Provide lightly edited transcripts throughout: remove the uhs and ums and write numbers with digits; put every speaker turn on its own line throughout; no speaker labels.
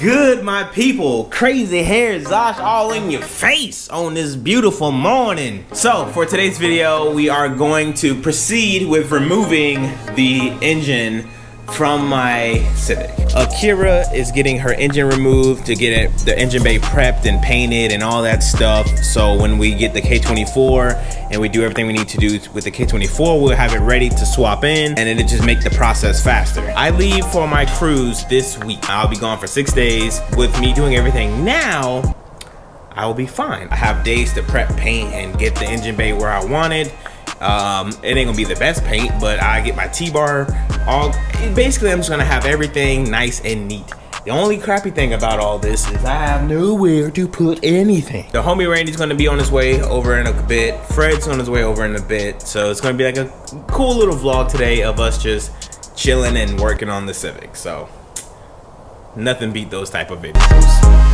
good, my people? Crazy hair, Zosh all in your face on this beautiful morning. So for today's video, we are going to proceed with removing the engine from my Civic. Akira is getting her engine removed to get the engine bay prepped and painted and all that stuff. So when we get the K24 and we do everything we need to do with the K24, we'll have it ready to swap in, and it'll just make the process faster. I leave for my cruise this week. I'll be gone for 6 days. With me doing everything now, I will be fine. I have days to prep, paint, and get the engine bay where I want it. It ain't gonna be the best paint, but I get my T-bar all. Basically, I'm just gonna have everything nice and neat. The only crappy thing about all this is I have nowhere to put anything. The homie Randy's gonna be on his way over in a bit. Fred's on his way over in a bit. So it's gonna be like a cool little vlog today of us just chilling and working on the Civic. So nothing beat those type of videos.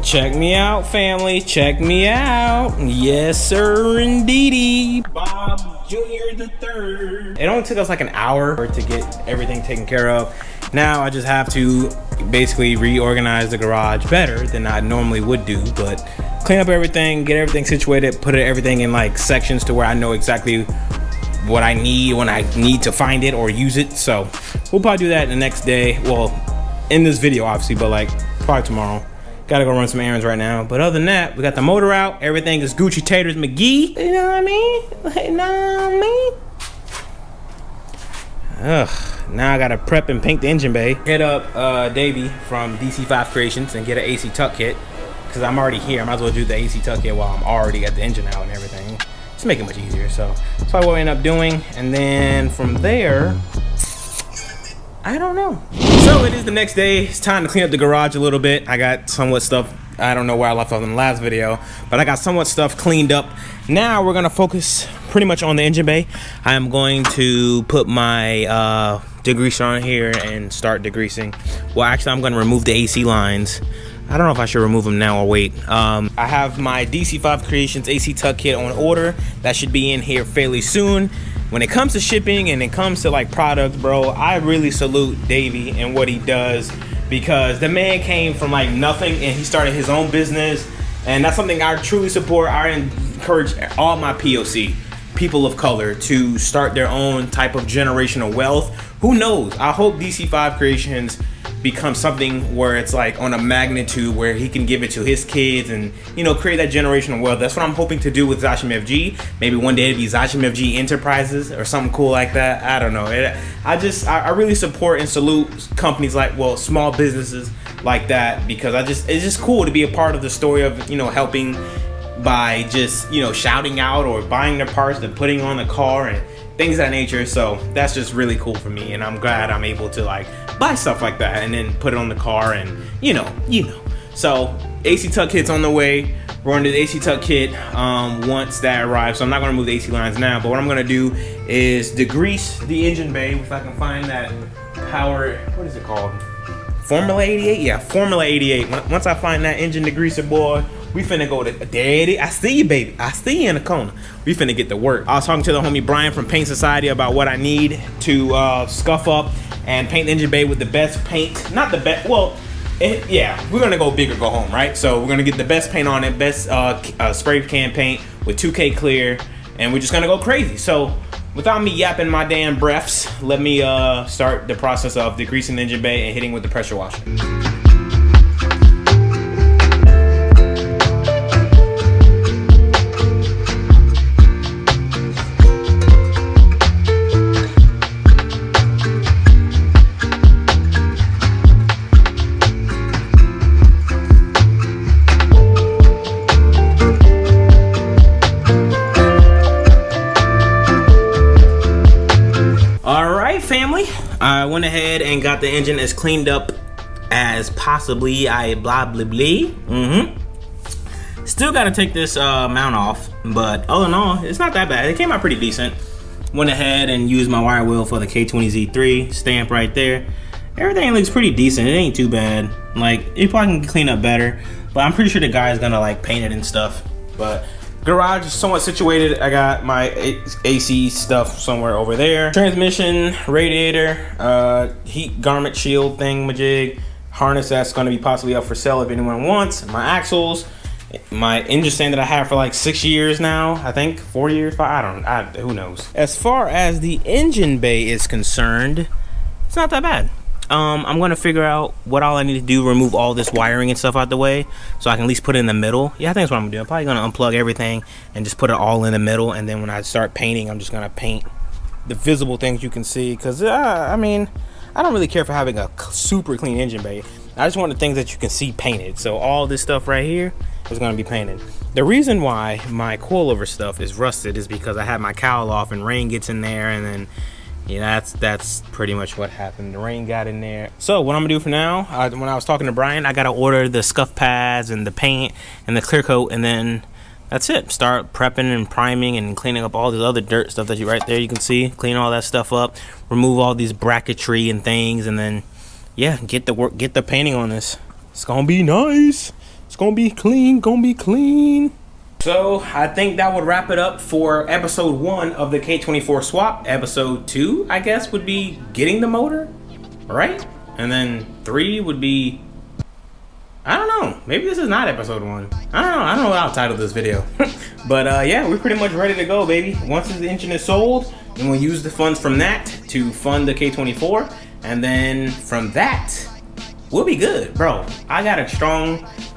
Check me out, family. Check me out. Yes, sir, indeedy. Bob Jr. the Third. It only took us like an hour to get everything taken care of. Now I just have to basically reorganize the garage better than I normally would do, but clean up everything, get everything situated, put everything in like sections to where I know exactly what I need when I need to find it or use it. So we'll probably do that the next day. Well, in this video, obviously, but like probably tomorrow. Gotta go run some errands right now. But other than that, we got the motor out. Everything is Gucci Taters McGee. You know what I mean? You know what I mean? Ugh. Now I gotta prep and paint the engine bay. Hit up Davey from DC5 Creations and get an AC tuck kit. Cause I'm already here. I might as well do the AC tuck kit while I'm already at the engine out and everything. Just make it much easier. So that's probably what we end up doing. And then from there, I don't know. So it is the next day. It's time to clean up the garage a little bit. I got somewhat stuff. I don't know where I left off in the last video, but I got somewhat stuff cleaned up. Now we're gonna focus pretty much on the engine bay. I am going to put my degreaser on here and start degreasing. Well, actually, I'm gonna remove the AC lines. I don't know if I should remove them now or wait. I have my DC5 Creations AC tuck kit on order. That should be in here fairly soon. When it comes to shipping and it comes to like products, bro, I really salute Davey and what he does, because the man came from like nothing and he started his own business, and that's something I truly support. I encourage all my POC, people of color, to start their own type of generational wealth. Who knows? I hope DC5 Creations become something where it's like on a magnitude where he can give it to his kids and, you know, create that generational wealth. That's what I'm hoping to do with Zosh FG. Maybe one day it'd be Zosh FG Enterprises or something cool like that. I don't know. I really support and salute companies like, well, small businesses like that, because it's just cool to be a part of the story of, you know, helping by just, you know, shouting out or buying the parts and putting on the car and things of that nature. So that's just really cool for me, and I'm glad I'm able to like buy stuff like that and then put it on the car, and you know. So AC tuck kit's on the way. We're gonna do the AC tuck kit once that arrives. So I'm not gonna move the AC lines now, but what I'm gonna do is degrease the engine bay, if I can find that power, what is it called? Formula 88? Yeah, Formula 88. Once I find that engine degreaser, boy, we finna go to daddy. I see you, baby. I see you in the corner. We finna get to work. I was talking to the homie Brian from Paint Society about what I need to scuff up and paint the engine bay with the best paint. Not the best, well, yeah, we're gonna go big or go home, right? So we're gonna get the best paint on it, best spray can paint with 2K clear, and we're just gonna go crazy. So without me yapping my damn breaths, let me start the process of degreasing the engine bay and hitting with the pressure washer. Family, I went ahead and got the engine as cleaned up as possibly I blah blah blah. Still got to take this mount off, but all in all, it's not that bad. It came out pretty decent. Went ahead and used my wire wheel for the K20Z3 stamp right there. Everything looks pretty decent. It ain't too bad. Like, you probably can clean up better, but I'm pretty sure the guy's gonna like paint it and stuff. But garage is somewhat situated. I got my AC stuff somewhere over there. Transmission, radiator, heat garment shield thing, majig, harness that's gonna be possibly up for sale if anyone wants. My axles, my engine stand that I have for like 6 years now, I think 4 years, who knows. As far as the engine bay is concerned, it's not that bad. I'm gonna figure out what all I need to do, remove all this wiring and stuff out the way, so I can at least put it in the middle. Yeah, I think that's what I'm gonna do. I'm probably gonna unplug everything and just put it all in the middle, and then when I start painting, I'm just gonna paint the visible things you can see, because I mean, I don't really care for having a super clean engine bay. I just want the things that you can see painted. So all this stuff right here is gonna be painted. The reason why my coilover stuff is rusted is because I had my cowl off and rain gets in there, and then yeah, that's pretty much what happened. The rain got in there. So what I'm gonna do for now, when I was talking to Brian, I gotta order the scuff pads and the paint and the clear coat, and then that's it. Start prepping and priming and cleaning up all this other dirt stuff that you right there you can see. Clean all that stuff up, remove all these bracketry and things, and then yeah, get the painting on this. It's gonna be nice. It's gonna be clean. So I think that would wrap it up for episode 1 of the K24 swap. Episode 2, I guess, would be getting the motor, right? And then 3 would be, I don't know, maybe this is not episode 1. I don't know what I'll title this video. But yeah, we're pretty much ready to go, baby. Once the engine is sold, then we'll use the funds from that to fund the K24. And then from that, we'll be good, bro.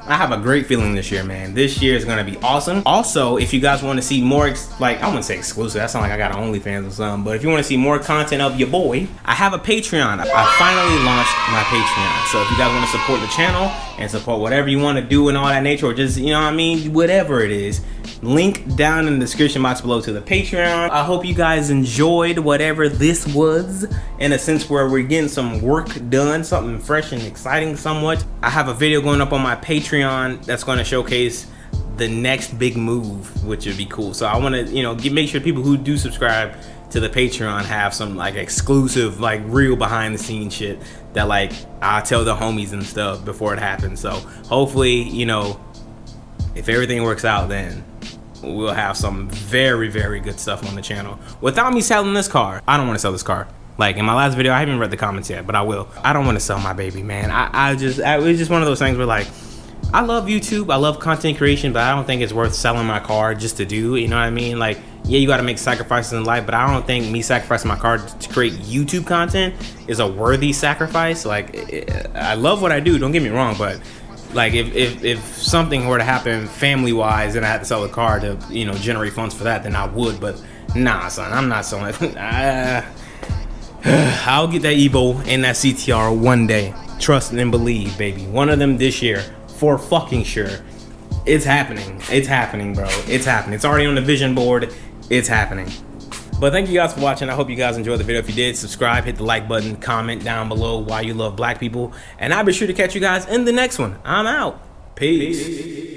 I have a great feeling this year, man. This year is gonna be awesome. Also, if you guys want to see more, I wouldn't say exclusive, that sounds like I got an OnlyFans or something, but if you want to see more content of your boy, I have a Patreon. I finally launched my Patreon. So if you guys want to support the channel and support whatever you want to do and all that nature, or just, you know what I mean, whatever it is, link down in the description box below to the Patreon. I hope you guys enjoyed whatever this was, in a sense where we're getting some work done, something fresh and exciting somewhat. I have a video going up on my Patreon that's going to showcase the next big move, which would be cool. So I want to, you know, make sure people who do subscribe to the Patreon have some like exclusive, like real behind the scenes shit that like I tell the homies and stuff before it happens. So hopefully, you know, if everything works out, then we'll have some very, very good stuff on the channel without me selling this car. I don't want to sell this car. Like in my last video, I haven't read the comments yet, but I will. I don't want to sell my baby, man. It's just one of those things where like, I love YouTube, I love content creation, but I don't think it's worth selling my car just to do, you know what I mean? Like, yeah, you gotta make sacrifices in life, but I don't think me sacrificing my car to create YouTube content is a worthy sacrifice. Like, I love what I do, don't get me wrong, but like if something were to happen family-wise and I had to sell the car to, you know, generate funds for that, then I would, but nah, son, I'm not selling it. I'll get that Evo and that CTR one day. Trust and believe, baby. One of them this year. For fucking sure. It's happening. It's happening, bro. It's happening. It's already on the vision board. It's happening. But thank you guys for watching. I hope you guys enjoyed the video. If you did, subscribe, hit the like button, comment down below why you love black people. And I'll be sure to catch you guys in the next one. I'm out. Peace.